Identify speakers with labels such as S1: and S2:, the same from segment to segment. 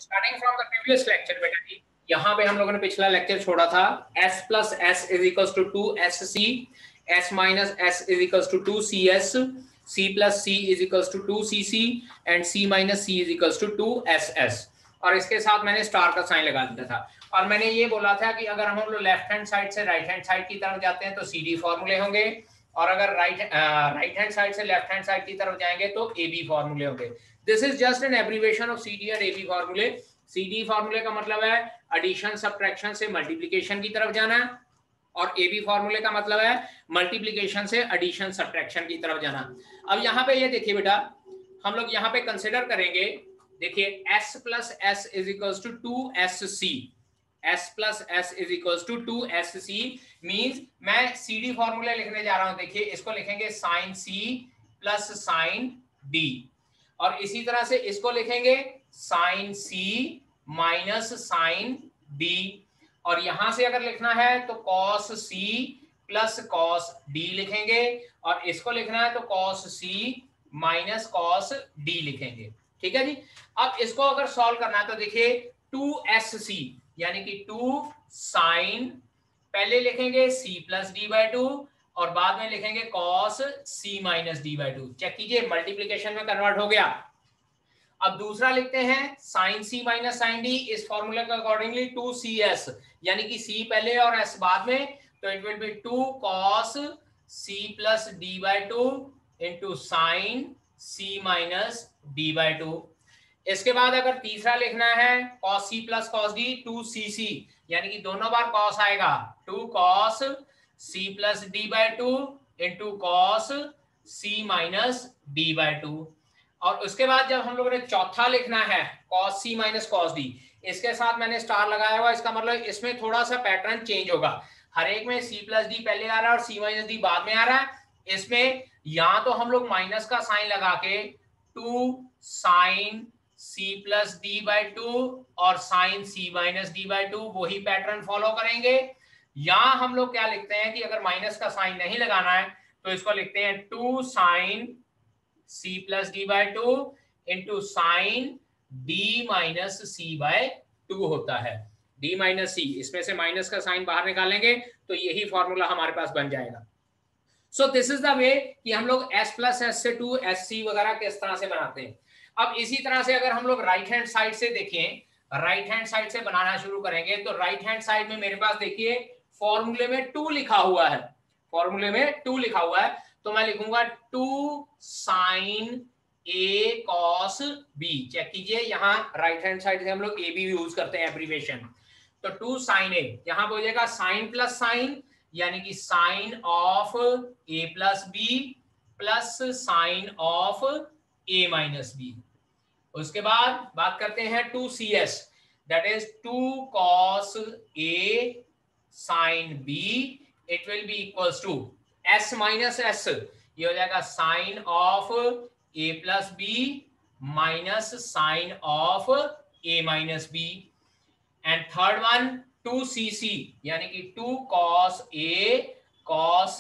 S1: Starting from the previous lecture बेटा जी, यहाँ पे हम लोगों ने पिछला लेक्चर छोड़ा था s plus S is equals to 2sc, s minus s is equals to 2cs, c plus c is equals to 2cc and c minus c is equals to 2ss। और इसके साथ मैंने स्टार का sign लगा दिया था और मैंने ये बोला था कि अगर हम लोग लेफ्ट हैंड साइड से राइट हैंड साइड की तरफ जाते हैं तो सी फॉर्मूले होंगे और अगर राइट हैंड साइड से लेफ्ट हैंड साइड की तरफ जाएंगे तो ए बी फॉर्मूले होंगे। This is just an abbreviation of C D and A B फॉर्मूले। सी डी फॉर्मूले का मतलब है एडिशन सब्ट्रैक्शन से मल्टीप्लिकेशन की तरफ जाना और ए बी फॉर्मूले का मतलब है मल्टीप्लिकेशन से एडिशन सब्ट्रैक्शन की तरफ जाना। अब यहाँ पे ये देखिए बेटा, हम लोग यहाँ पे कंसिडर करेंगे, देखिए s plus S is equals to 2sc, s plus S is equals to 2sc means मैं सी डी फॉर्मूला लिखने जा रहा हूं। देखिए इसको लिखेंगे sine c plus sine d और इसी तरह से इसको लिखेंगे sine c minus sine d और यहां से अगर लिखना है तो cos c plus cos d लिखेंगे और इसको लिखना है तो cos c minus cos d लिखेंगे। ठीक है जी। अब इसको अगर सॉल्व करना है तो देखिए 2sc यानी कि 2 साइन, पहले लिखेंगे c plus D by two और बाद में लिखेंगे cos c minus D by two. Check कीजिए मल्टीप्लीकेशन में कन्वर्ट हो गया। अब दूसरा लिखते हैं sine c minus sine d, इस फॉर्मूले के अकॉर्डिंगली 2cs यानी कि c पहले और s बाद में, तो it will be 2 cos c plus D by two into sign c minus D by to. इसके बाद अगर तीसरा लिखना है cos c plus cos d 2cc यानी कि दोनों बार cos आएगा, 2 cos c plus d by two into cos c minus d by two. और उसके बाद जब हम लोगों ने चौथा लिखना है cos c minus cos d, इसके साथ मैंने स्टार लगाया हुआ, इसका मतलब इसमें थोड़ा सा पैटर्न चेंज होगा। हर एक में c प्लस डी पहले आ रहा है और c माइनस डी बाद में आ रहा है। इसमें या तो हम लोग माइनस का साइन लगा के 2 sine c plus D by two और sine c minus D by two वही पैटर्न फॉलो करेंगे, या हम लोग क्या लिखते हैं कि अगर माइनस का साइन नहीं लगाना है तो इसको लिखते हैं 2 sine c plus D by two into sine d minus c by two होता है। d माइनस c, इसमें से माइनस का साइन बाहर निकालेंगे तो यही फॉर्मूला हमारे पास बन जाएगा। सो दिस इज द वे कि हम लोग s प्लस एस से 2sc वगैरह किस तरह से बनाते हैं। अब इसी तरह से अगर हम लोग राइट हैंड साइड से देखें, राइट हैंड साइड से बनाना शुरू करेंगे तो राइट हैंड साइड में मेरे पास देखिए फॉर्मूले में 2 लिखा हुआ है, फॉर्मूले में 2 लिखा हुआ है तो मैं लिखूंगा 2 sine a cos b। Check कीजिए यहाँ राइट हैंड साइड से हम लोग a b यूज करते हैं एब्रीविएशन, तो 2 साइन a, यहाँ पे हो जाएगा साइन प्लस साइन यानी कि sine of a plus B plus sine of a minus B. उसके बाद बात करते हैं 2cs, that is 2 cos a sin b, it will be equals to s minus s, ये हो जाएगा sine of a plus B minus sine of a minus B. And third one 2cc यानी कि 2 cos a cos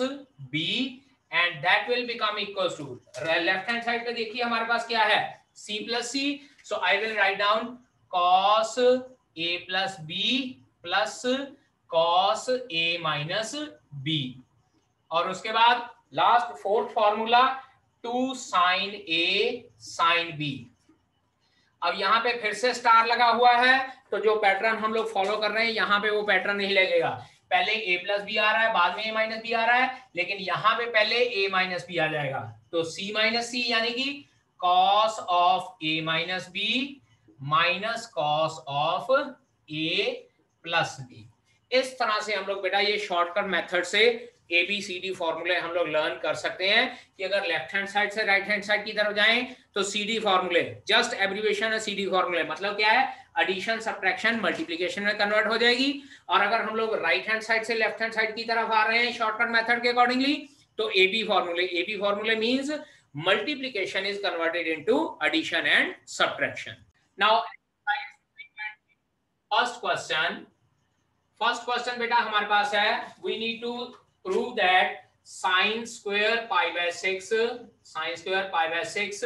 S1: b and that will become equals to, left hand side पे देखिए हमारे पास क्या है c plus c, so I will write down cos a plus b plus cos a minus b। और उसके बाद last fourth formula 2 sine a sine b। अब यहाँ पे फिर से स्टार लगा हुआ है तो जो पैटर्न हम लोग फॉलो कर रहे हैं यहाँ पे वो पैटर्न नहीं लगेगा, पहले a प्लस बी आ रहा है बाद में a माइनस बी आ रहा है, लेकिन यहाँ पे पहले a माइनस बी आ जाएगा तो c माइनस सी यानी कि cos of a minus B minus cos of a plus B. इस तरह से हम लोग बेटा ये शॉर्टकट मेथड से ABCD फॉर्मूले हम लोग लर्न कर सकते हैं कि अगर लेफ्ट हैंड साइड से राइट हैंड साइड की तरफ जाएं तो CD फॉर्मूले, जस्ट एब्रीविएशन है CD फॉर्मूले, मतलब क्या है एडिशन सब्ट्रैक्शन मल्टीप्लिकेशन में कन्वर्ट हो जाएगी। और अगर हम लोग राइट हैंड साइड से लेफ्ट हैंड साइड की तरफ आ रहे हैं शॉर्टकट मेथड के अकॉर्डिंगली तो AB फॉर्मूले means multiplication is converted into addition and subtraction. Now first question बेटा हमारे पास है, we need to prove that sine square pi by 6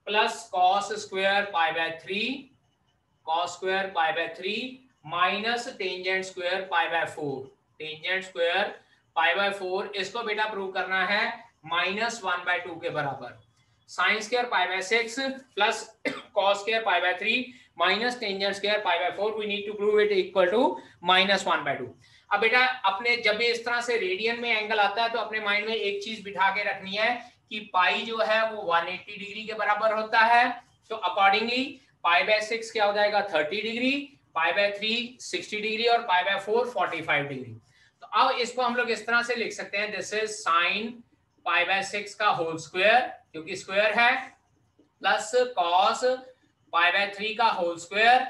S1: plus cos square pi by 3 cos square pi by 3 minus tangent square pi by 4, tangent square pi by 4 इसको बेटा prove करना है -1/2 के बराबर, sine square pi by 6 plus cos square pi by 3 minus tangent square pi by 4, we need to prove it equal to -1/2। अब बेटा अपने जब भी इस तरह से रेडियन में एंगल आता है तो अपने माइंड में एक चीज बिठा के रखनी है कि पाई जो है वो 180 डिग्री के बराबर होता है, तो अकॉर्डिंगली पाई बाय 6 क्या हो जाएगा 30 डिग्री, पाई बाय 3 60 डिग्री और पाई बाय 4 45 डिग्री। तो अब इसको हम लोग इस तरह से लिख सकते हैं, this is sine pi by 6 का होल स्क्वायर क्योंकि स्क्वायर है, प्लस कॉस पाई बाय 3 का whole square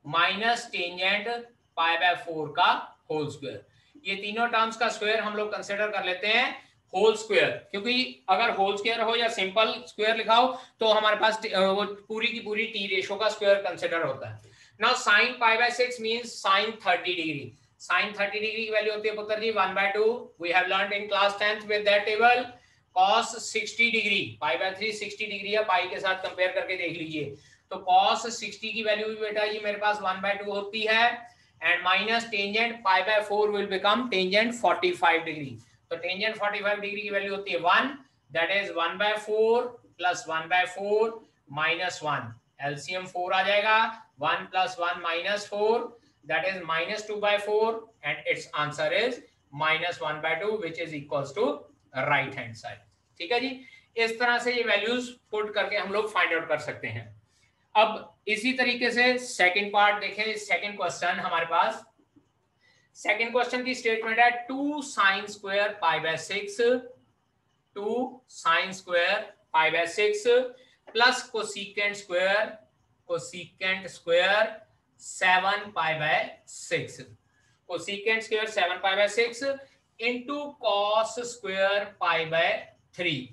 S1: minus tangent pi by 4 का होल स्क्वायर। ये तीनों टर्म्स का स्क्वायर हम लोग कंसीडर कर लेते हैं होल स्क्वायर, क्योंकि अगर होल स्क्वायर हो या सिंपल स्क्वायर लिखा हो तो हमारे पास वो पूरी की पूरी टी रेशो का स्क्वायर कंसीडर होता है। Now sine pi by 6 means sine 30 degree, sine 30 degree की वैल्यू होती है पुत्र जी 1/2, we have learned in class 10th with that table. cos 60 degree, pi by 3 60 degree है, पाई के साथ कंपेयर करके देख लीजिए, तो cos 60 की वैल्यू भी बेटा ये मेरे पास 1/2 होती है, and minus tangent pi by 4 will become tangent 45 degree, तो टेंजेंट 45 डिग्री की वैल्यू होती है 1, that is 1/4 plus 1/4 minus 1, LCM 4 आ जाएगा, 1 plus 1 minus 4, that is -2/4 and it's answer is -1/2 which is equals to right hand side. ठीक है जी, इस तरह से ये वैल्यूज पुट करके हम लोग फाइंड आउट कर सकते हैं। अब इसी तरीके से सेकंड पार्ट देखें, सेकंड क्वेश्चन हमारे पास, सेकंड क्वेश्चन की स्टेटमेंट है 2 sign square pi by 6, 2 sign square pi by 6 plus cosecant square 7 pi by 6, cosecant square 7 pi by 6 into cos square pi by 3,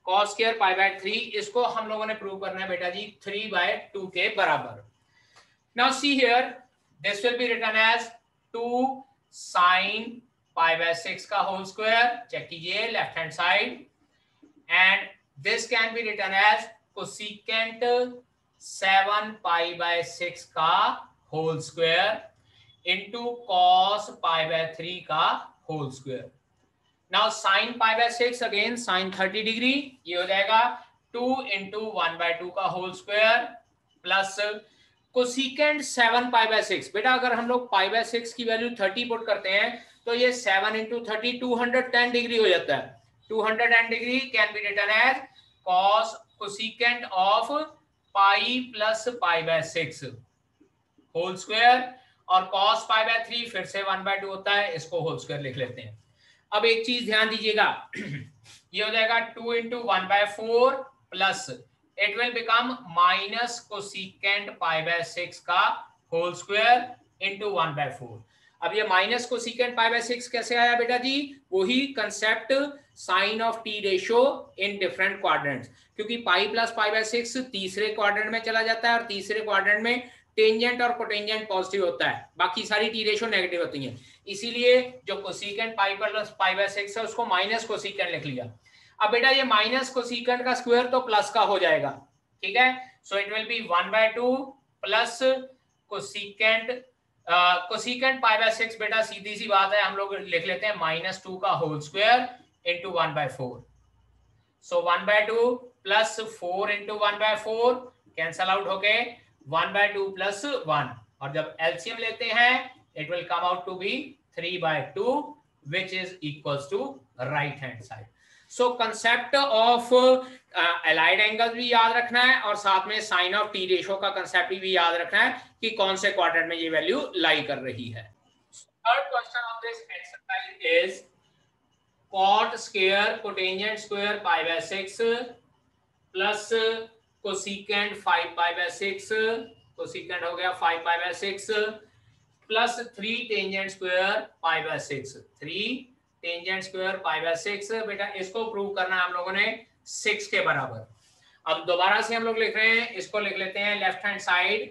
S1: cos square pi by 3 इसको हम लोगों ने prove करना है बेटा जी 3/2 के बराबर। Now see here, this will be written as 2 sin pi by 6 का होल स्क्वायर, चेक कीजिए left hand side, and this can be written as cosecant 7 pi by 6 का whole square into cos pi by 3 का whole square. Now sine pi by 6 again sine 30 degree, ये हो जाएगा 2 into 1/2 का whole square plus cosecant 7 pi by 6, बेटा अगर हम लोग पाई बाय 6 की वैल्यू 30 पुट करते हैं तो ये 7 इंटू 30 210 डिग्री हो जाता है, 210 degree can be written as cos cosecant of pi plus pi by 6 whole square, और कॉस पाई बाय 3 फिर से 1/2 होता है, इसको होल स्क्वायर लिख लेते हैं। अब एक चीज ध्यान दीजिएगा, ये हो जाएगा 2 into 1/4 plus it will become minus cosecant pi by 6 का होल स्क्वायर इंटू 1/4। अब ये माइनस कोसेकेंट पाई बाय 6 कैसे आया बेटा जी, वही concept sine of T ratio in different quadrants, क्योंकि पाई प्लस पाई बाय 6 तीसरे क्वाड्रेंट में चला जाता है और तीसरे क्वाड्रेंट में टेंजेंट और कोटेंजेंट पॉजिटिव होता है, बाकी सारी टी रेशो नेगेटिव होती है, इसीलिए जो cosecant pi plus pi by 6 है उसको माइनस कोसेकेंट लिख लिया। अब बेटा ये माइनस कोसेकेंट का स्क्वायर तो प्लस का हो जाएगा, ठीक है, so it will B 1/2 plus cosecant cosecant pi by 6, बेटा सीधी सी बात है हम लोग लिख लेते हैं -2 का होल स्क्वायर इंटू 1/4, सो 1/2 प्लस 4 इंटू 1/4 कैंसल आउट होके 1/2 प्लस 1, और जब एलसीएम लेते हैं it will come out to be 3/2 which is equals to right hand side. So concept of allied angles भी याद रखना है और साथ में साइन ऑफ टी रेशो का कंसेप्ट भी याद रखना है कि कौन से क्वाड्रेंट में ये वैल्यू लाई कर रही है। Third question of this exercise is cot square cotangent square pi by 6 plus cosecant 5 pi by 6, cosecant हो गया 5 pi by 6 plus 3 tangent square pi by 6, 3 tangent square pi by 6, बेटा इसको प्रूव करना है हम लोगों ने 6 के बराबर। अब दोबारा से हम लोग लिख रहे हैं, इसको लिख लेते हैं left hand side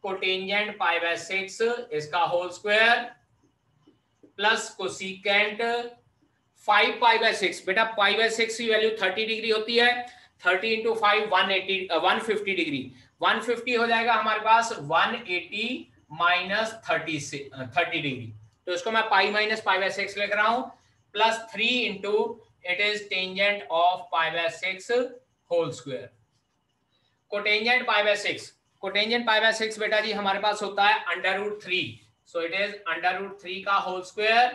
S1: cotangent pi by 6 इसका whole square plus cosecant 5 pi by 6, बेटा पाई बाय 6 की वैल्यू 30 डिग्री होती है, 30 इंटू 5 180 150 डिग्री, 150 हो जाएगा हमारे पास 180 माइनस 30 डिग्री। तो इसको मैं पाई माइनस पाई बाय 6 लिख रहा हूं, plus 3 into it is tangent of pi by 6 whole square. Cotangent pi by 6, cotangent pi by 6 बेटा जी हमारे पास होता है √3, सो इट इज √3 का होल स्क्वायर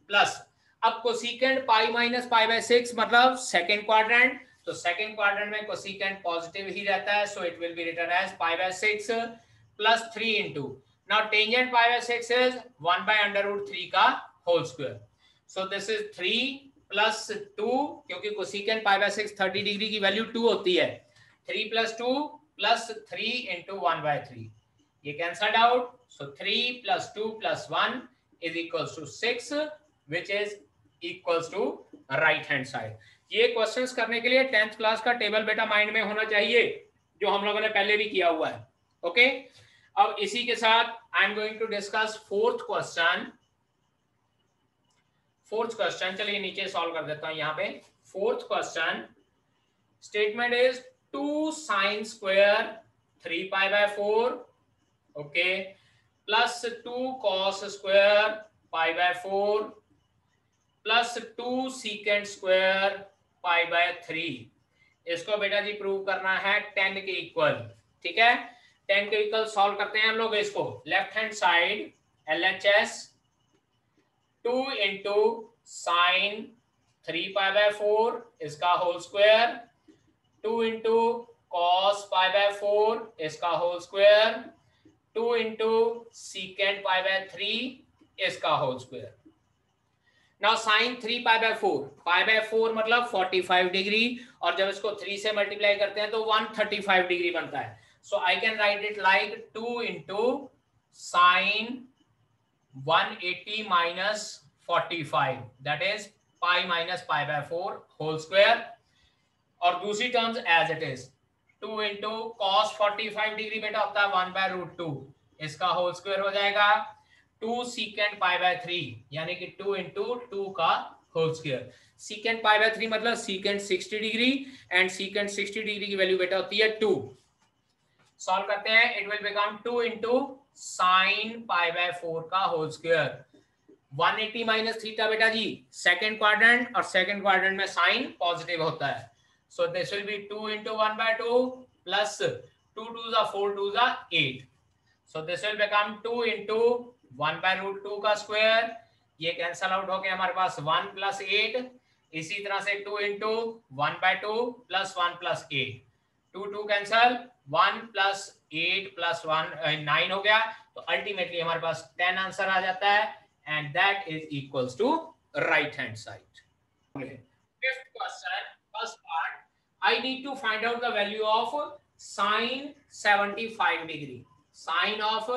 S1: प्लस, अब cosecant pi minus pi by 6 मतलब सेकंड क्वाड्रेंट, तो सेकंड क्वाड्रेंट में cosecant positive ही रहता है, so it will be written as pi by 6 plus 3 into, now tangent pi by 6 is 1 by √3 का whole square, so this is 3 plus 2, क्योंकि cosecant pi by 6 30 degree की value 2 होती है, 3 plus 2 plus 3 into 1 by 3, ये cancelled out, so 3 plus 2 plus 1 is equals to 6 which is equals to right hand side। ये questions करने के लिए 10th class का टेबल बेटा माइंड में होना चाहिए, जो हम लोगों ने पहले भी किया हुआ है। ओके, अब इसी के साथ I am going to discuss fourth question. Fourth question चलिए नीचे सॉल्व कर देता हूं। यहाँ पे fourth question statement is 2 sin square 3 pi by 4 okay plus 2 cos square pi by 4 plus 2 secant square pi by 3। इसको बेटा जी प्रूव करना है 10 के इक्वल, ठीक है। 10 के इक्वल सॉल्व करते हैं हम लोग इसको। Left hand side LHS 2 into sine 3 pi by 4 इसका whole square, 2 into cos pi by 4 इसका whole square, 2 into secant pi by 3 इसका whole square. Now sine 3 pi by 4 मतलब 45 डिग्री, और जब इसको 3 से मल्टीप्लाई करते हैं तो 135 डिग्री बनता है। So I can write it like 2 into sine 180 minus 45 that is pi minus pi by 4 whole square, और दूसरी terms as it is 2 into cos 45 degree बेटा होता है 1 बाय √2 इसका होल स्क्वायर हो जाएगा, 2 सीकेंट पाई बाय 3 यानी कि 2 इंटू 2 का whole square. Secant pi by 3 मतलब secant 60 degree, and secant 60 degree की वैल्यू बेटा होती है 2। सॉल्व करते हैं, it will become 2 into sine pi by 4 का होल स्क्वायर। 180 माइनस थीटा बेटा जी सेकंड क्वाड्रेंट, और सेकंड क्वाड्रेंट में साइन पॉजिटिव होता है, so this will be 2 into 1 by 2 plus 2 2 जा 4 2 जा 8, so this will become 2 into 1 by √2 का स्क्वायर, ये कैंसल आउट हो गया हमारे पास 1 प्लस 8, इसी तरह से 2 into 1 by 2 plus 1 plus 8, 2 2 cancel, 1 plus 8 plus 1 9 हो गया, तो अल्टीमेटली हमारे पास 10 आंसर आ जाता है, and that is equals to right hand side. Fifth question first part, I need to find out the value of sine 75 degree, sine of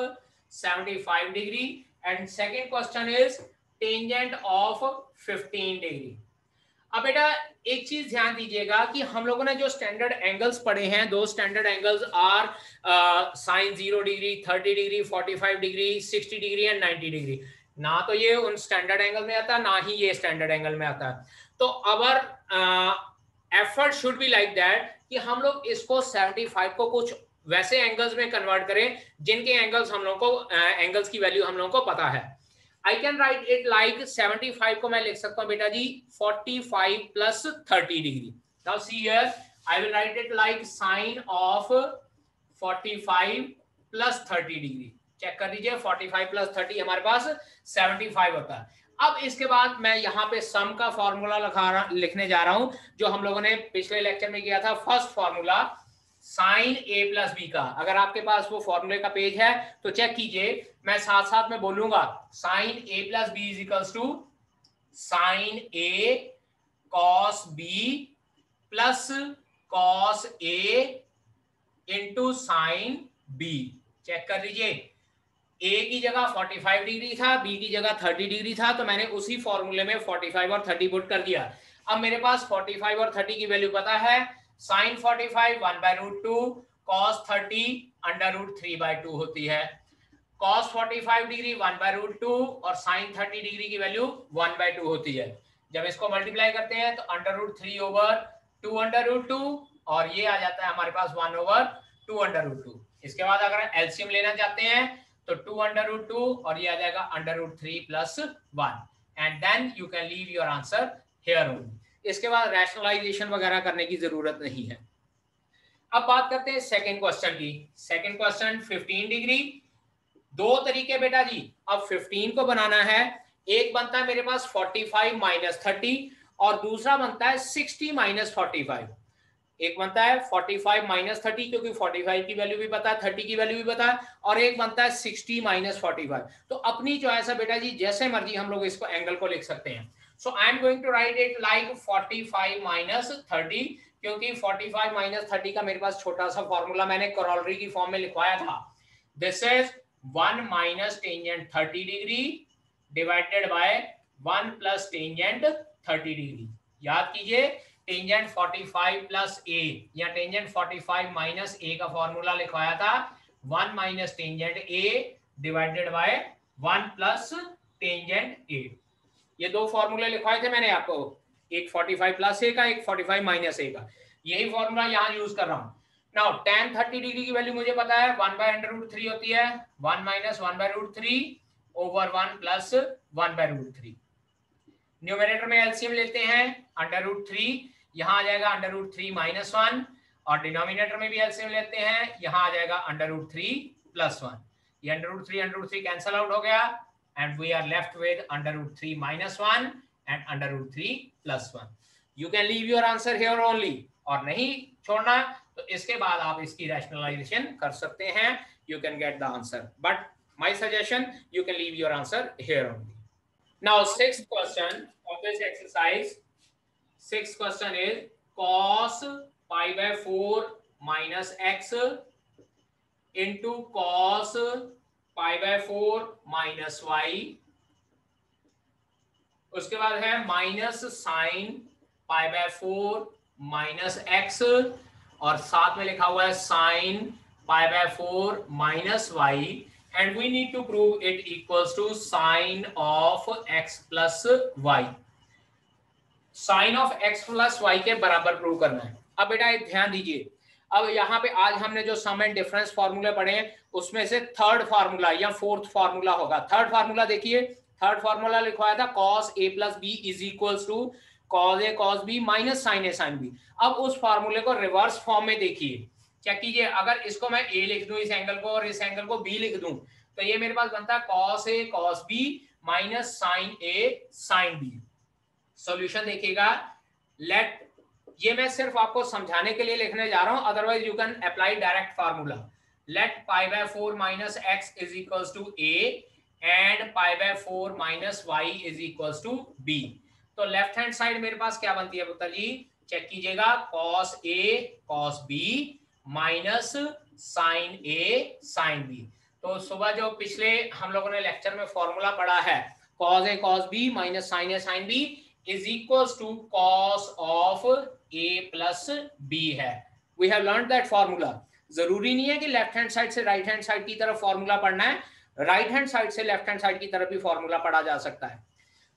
S1: 75 degree, and second question is tangent of 15 degree. अब बेटा एक चीज ध्यान दीजिएगा कि हम लोगों ने जो स्टैंडर्ड एंगल्स पढ़े हैं, दो standard angles are sine 0 degree 30 degree 45 degree 60 degree and 90 degree. ना तो ये उन स्टैंडर्ड एंगल में आता है, ना ही ये स्टैंडर्ड एंगल में आता है। तो our effort should be like that कि हम लोग इसको 75 को कुछ वैसे एंगल्स में कन्वर्ट करें जिनके एंगल्स हम लोग को एंगल्स की वैल्यू हम लोगों को पता है। I can write it like 75 को मैं लिख सकता हूं बेटा जी 45 plus 30 degree. Now see here, I will write it like sine of 45 plus 30 degree. Check कर लीजिए 45 plus 30 हमारे पास 75 होता है। अब इसके बाद मैं यहाँ पे सम का फॉर्मूला लिखने जा रहा हूं, जो हम लोगों ने पिछले लेक्चर में किया था, first formula sine a plus b का। अगर आपके पास वो फॉर्मूले का पेज है तो चेक कीजिए, मैं साथ साथ में बोलूंगा sine a plus b is equals to sine a cos b plus cos a into sine b। Check कर लीजिए, a की जगह 45 डिग्री था, b की जगह 30 डिग्री था, तो मैंने उसी फॉर्मूले में 45 और 30 पुट कर दिया। अब मेरे पास 45 और 30 की वैल्यू पता है, साइन 45 1 बाय √2, कॉस 30 √3/2 होती है, कॉस 45 डिग्री 1 बाय √2 और साइन 30 डिग्री की वैल्यू 1/2 होती है। जब इसको मल्टीप्लाई करते हैं तो √3 ओवर 2 √2 और ये आ जाता है हमारे पास 1/2 इसके बाद अगर एलसीएम लेना चाहते हैं तो 2/2 और ये आ जाएगा √3 + 1 and then you can leave your answer here only. इसके बाद रैशनलाइजेशन वगैरह करने की जरूरत नहीं है। अब बात करते हैं सेकंड क्वेश्चन की। सेकंड क्वेश्चन 15 डिग्री, दो तरीके बेटा जी। अब 15 को बनाना है, एक बनता है मेरे पास 45 - 30 और दूसरा बनता है 60 - 45। एक बनता है 45 - 30 क्योंकि 45 की वैल्यू भी पता है, 30 की वैल्यू भी पता है, और एक बनता है 60 - 45। तो अपनी चॉइस है बेटा जी, जैसे मर्जी हम लोग इसको एंगल को लिख सकते हैं। So I am going to write it like 45 - 30 क्योंकि 45 - 30 का मेरे पास छोटा सा फॉर्मूला मैंने करोलरी की फॉर्म में लिखवाया था। This is 1 - tangent 30 degree divided by 1 + tangent 30 degree. याद कीजिए टेंजेंट 45 + a या टेंजेंट 45 - a का फॉर्मूला लिखवाया था 1 - tangent a divided by 1 + tangent a। ये दो फॉर्मूले लिखवाए थे मैंने आपको, एक 45 + a का, एक 45 - a का। यही फॉर्मूला यहाँ यूज कर रहा हूँ। नाउ tan 30 डिग्री की वैल्यू मुझे पता है 1/√3 होती है, 1 - 1/√3 over 1 + 1/√3। न्यूमरेटर में एलसीएम लेते हैं √3, यहाँ आ जाएगा √3 - 1 और डिनोमिनेटर में भी एलसीएम लेते हैं, यहाँ आ जाएगा √3 + 1। ये √3 कैंसल आउट हो गया and we are left with √3 - 1 and √3 + 1। You can leave your answer here only, और नहीं छोड़ना तो इसके बाद आप इसकी रैशनलाइजेशन कर सकते हैं। You can get the answer, but my suggestion you can leave your answer here only. Now, sixth question of this exercise. Sixth question is cos π/4 minus x into cos π/4 minus y। उसके बाद है minus sign π/4 minus x और साथ में लिखा हुआ है sign π/4 minus y and we need to prove it equals to sine of x plus y। Sine of x plus y के बराबर प्रूव करना है। अब बेटा ध्यान दीजिए, अब यहाँ पे आज हमने जो सम एंड डिफरेंस फार्मूले पढ़े हैं उसमें से थर्ड फार्मूला या फोर्थ फार्मूला होगा। थर्ड फार्मूला देखिए, थर्ड फार्मूला लिखवाया था cos a + b is equals to cos a cos b minus sin a sin b। अब उस फार्मूले को रिवर्स फॉर्म में देखिए, चेक कीजिए। अगर इसको मैं a लिख दूं इस एंगल को और इस एंगल को b लिख दूं तो ये मेरे पास बनता है cos a cos b minus sin a sin b। Solution देखिएगा, लेट, ये मैं सिर्फ आपको समझाने के लिए लिखने जा रहा हूं, otherwise you can apply direct formula. Let π/4 minus x is equals to a and π/4 minus y is equals to b। तो लेफ्ट हैंड साइड मेरे पास क्या बनती है पुत्र जी, चेक कीजिएगा, cos a cos b minus sin a sin b। तो सुबह जो पिछले हम लोगों ने लेक्चर में फॉर्मूला पढ़ा है cos a cos b minus sin a sin b is equals to cos of a plus b है। We have learned that formula। जरूरी नहीं है कि लेफ्ट हैंड साइड से राइट हैंड साइड की तरफ फॉर्मूला पढ़ना है, राइट हैंड साइड से लेफ्ट हैंड साइड की तरफ भी फॉर्मूला पढ़ा जा सकता है।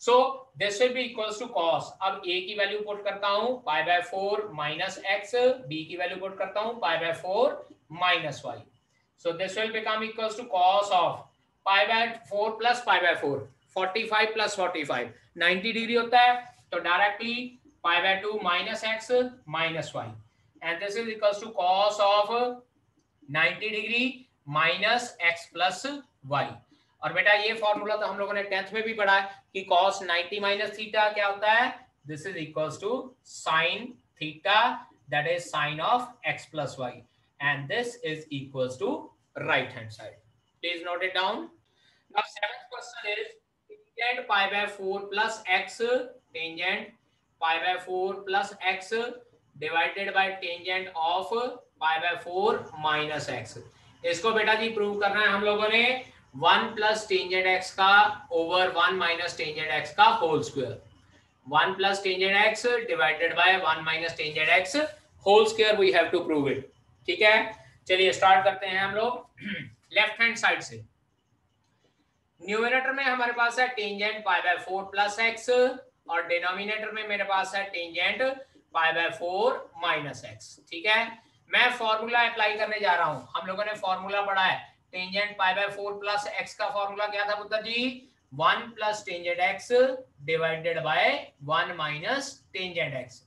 S1: So this will be equals to cos, अब a की वैल्यू पुट करता हूं π/4 minus x, b की वैल्यू पुट करता हूं π/4 minus y। So this will become equals to cos of π/4 plus π/4 45 plus 45 90 degree होता है, तो directly π/2 minus x minus y and this is equals to cos of 90 degree minus x plus y। और बेटा ये formula तो हम लोगों ने 10th में भी पढ़ा है कि cos 90 minus थीटा क्या होता है, this is equals to sin theta, that is sin of x plus y and this is equals to right hand side। Please note it down। Now seventh question is tangent π/4 plus x tangent π/4 plus x divided by tangent of π/4 minus x। इसको बेटा जी prove करना है हम लोगों ने 1 plus tangent x का over 1 minus tangent x का whole square। 1 plus tangent x divided by 1 minus tangent x whole square we have to prove it। ठीक है, चलिए स्टार्ट करते हैं हम लोग लेफ्ट हैंड साइड से। न्यूमरेटर में हमारे पास है टेंजेंट π/4 प्लस x और डिनोमिनेटर में मेरे पास है tangent pi by 4 minus x. ठीक है, मैं फॉर्मूला अप्लाई करने जा रहा हूं। हम लोगों ने फॉर्मूला पढ़ा है tangent pi by 4 plus x का फॉर्मूला क्या था पुत्र जी? 1 plus tangent x divided by 1 minus tangent x.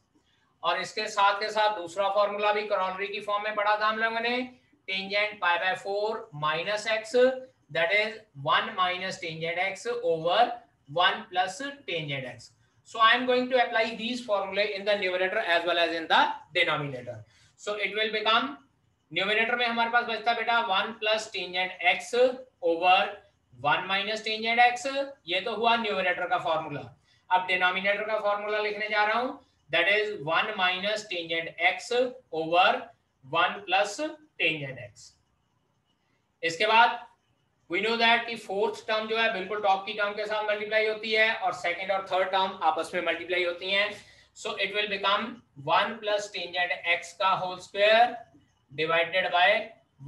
S1: और इसके साथ के साथ दूसरा फॉर्मूला भी करोलरी की फॉर्म में पढ़ा था हम लोगों ने, tangent pi by 4 minus x, that is 1 minus tangent x over 1 plus tangent x. So I am going to apply these formulae in the numerator as well as in the denominator. So it will become, numerator में हमारे पास बचता बेटा 1 plus tangent x over 1 minus tangent x, ये तो हुआ numerator का formula. अब denominator का फॉर्मूला लिखने जा रहा हूं, that is 1 minus tangent x over 1 plus tangent x। इसके बाद we know that कि फोर्थ टर्म जो है बिल्कुल टॉप की टर्म के साथ मल्टीप्लाई होती है और सेकंड और थर्ड टर्म आपस में मल्टीप्लाई होती हैं। So it will become 1 plus tangent x का whole square divided by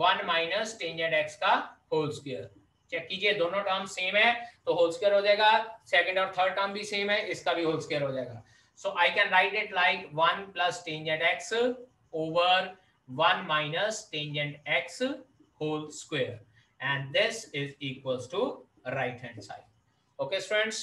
S1: 1 minus tangent x का होल स्क्वायर। चेक कीजिए, दोनों टर्म सेम है तो होल स्क्वायर हो जाएगा, सेकंड और थर्ड टर्म भी सेम है, इसका भी होल स्क्वायर हो जाएगा। So I can write it like 1 plus tangent x over 1 minus tangent x whole square, and this is equals to right hand side. Okay students,